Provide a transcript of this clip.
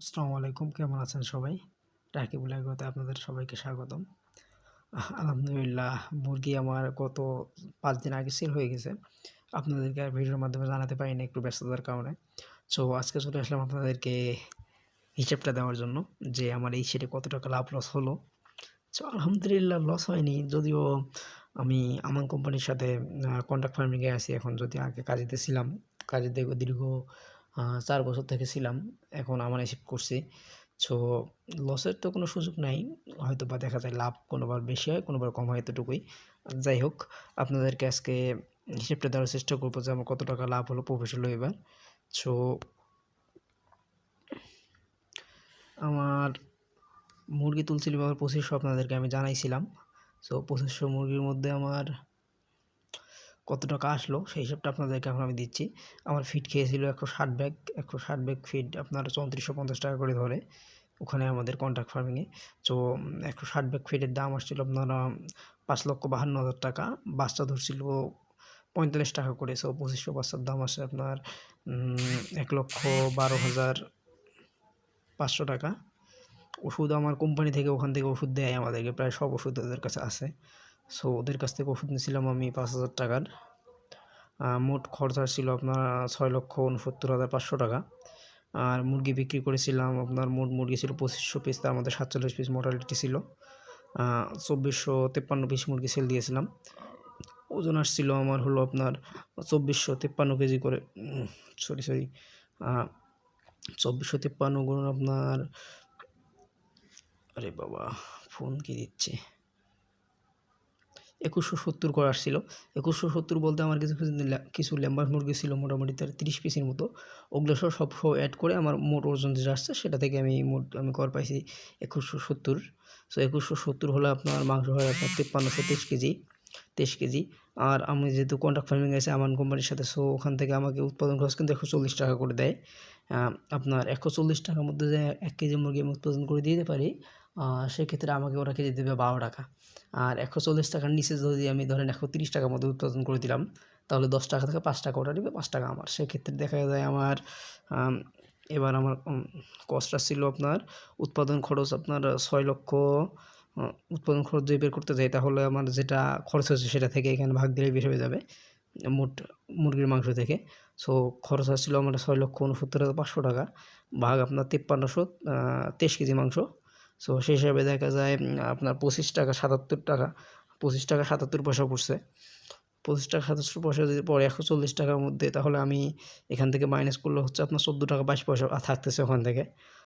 আসসালামু আলাইকুম, কেমন আছেন সবাই? রাকিবুল এগ্রোতে আপনাদের সবাইকে স্বাগতম। আলহামদুলিল্লাহ, মুরগি আমার গত ৫ দিন আগে সেল হয়ে গেছে। আপনাদেরকে আর ভিডিওর মাধ্যমে জানাতে পারিনি একটু ব্যস্ততার কারণে। সো আজকে চলে আসলাম আপনাদেরকে হিসেবটা দেওয়ার জন্য যে আমার এই সেটে কত টাকা লাভ লস হলো। সো আলহামদুলিল্লাহ লস হয়নি, যদিও আমি আমান কোম্পানির সাথে কন্ট্রাক্ট ফার্মিংয়ে আছি এখন। যদি আগে কাজেতে ছিলাম, কাজে দীর্ঘ ৪ বছর থেকে ছিলাম, এখন আমানে শিফট করছি। সো লসের তো কোনো সুযোগ নাই, হয়তোবা দেখা যায় লাভ কোনোবার বেশি হয়, কোনোবার কম হয়, এতটুকুই। যাই হোক, আপনাদেরকে আজকে হিসেবটা দেওয়ার চেষ্টা করবো যে আমার কত টাকা লাভ হলো প্রফেশনাল এবার। সো আমার মুরগি তুলছিল এবার ২৫০০, আপনাদেরকে আমি জানাইছিলাম। সো ২৫০০ মুরগির মধ্যে আমার কত টাকা আসলো সেই হিসাবটা আপনাদেরকে এখন আমি দিচ্ছি। আমার ফিড খেয়েছিল ১৬০ ব্যাগ। ১৬০ ব্যাগ ফিড আপনার ৩৪৫০ টাকা করে ধরে ওখানে আমাদের কন্ট্রাক্ট ফার্মিংয়ে। সো ১৬০ ব্যাগ ফিডের দাম আসছিল আপনার ৫,৫২,০০০ টাকা। বাচ্চা ধরছিল ৪৫ টাকা করে। সো ২৫০০ বাচ্চার দাম আসে আপনার ১,১২,৫০০ টাকা। ওষুধ আমার কোম্পানি থেকে, ওখান থেকে ওষুধ দেয় আমাদেরকে, প্রায় সব ওষুধ ওদের কাছে আছে। সো ওদের কাছ থেকে ওষুধ নিয়েছিলাম আমি ৫,০০০ টাকার। মোট খরচা ছিল আপনার ৬,৬৯,৫০০ টাকা। আর মুরগি বিক্রি করেছিলাম আপনার, মোট মুরগি ছিল ২৫০০ পিস, তার মধ্যে ৪৭ পিস মর্টালিটি ছিল। ২৪৫৩ পিস মুরগি সেল দিয়েছিলাম। ওজন আসছিল আমার হলো আপনার ২৪৫৩ কেজি করে। সরি ২৪৫৩ গুণ আপনার, আরে বাবা ফোন কি দিচ্ছে, ২১৭০ করে আসছিল। ২১৭০ বলতে আমার কিছু ল্যাম্বার মুরগি ছিল মোটামুটি তার ৩০ পিসের মতো। ওগুলো সব অ্যাড করে আমার মোট ওজন যেটা আসছে সেটা থেকে আমি কর পাইছি ২১৭০। সো ২১৭০ হলে আপনার মাংস হয় আপনার ৫৩২৩ কেজি, ২৩ কেজি। আর আমি যেহেতু কন্ট্রাক্ট ফার্মিং আছে আমান কোম্পানির সাথে, সো ওখান থেকে আমাকে উৎপাদন খরচ কিন্তু ১৪০ টাকা করে দেয়। আপনার ১৪০ টাকার মধ্যে যে ১ কেজি মুরগি আমি উৎপাদন করে দিতে পারি, সেক্ষেত্রে আমাকে ওরা কেজি দেবে ১২ টাকা। আর ১৪০ টাকার নিচে যদি আমি ধরেন ১৩০ টাকার মধ্যে উৎপাদন করে দিলাম, তাহলে ১০ টাকা থেকে ৫ টাকা ওরা নেবে, ৫ টাকা আমার। সেক্ষেত্রে দেখা যায় আমার এবার আমার কস্টটা ছিল আপনার উৎপাদন খরচ আপনার ৬,০০,০০০। উৎপাদন খরচ যদি বের করতে যাই তাহলে আমার যেটা খরচ হয়েছে সেটা থেকে এখানে ভাগ দিলেই বের হয়ে যাবে মোট মুরগির মাংস থেকে। সো খরচ আসছিল আমার ৬,৬৯,৫০০ টাকা, ভাগ আপনার ৫৩২৩ কেজি মাংস। সো সেই হিসাবে দেখা যায় আপনার ২৫ টাকা ৭৭ টাকা, ২৫ টাকা ৭৭ পয়সা পড়ছে। ২৫ টাকা ৭৭ পয়সা যদি পড়ে ১৪০ টাকার মধ্যে, তাহলে আমি এখান থেকে মাইনাস করলে হচ্ছে আপনার ১৪ টাকা ২২ পয়সা থাকতেছে ওখান থেকে।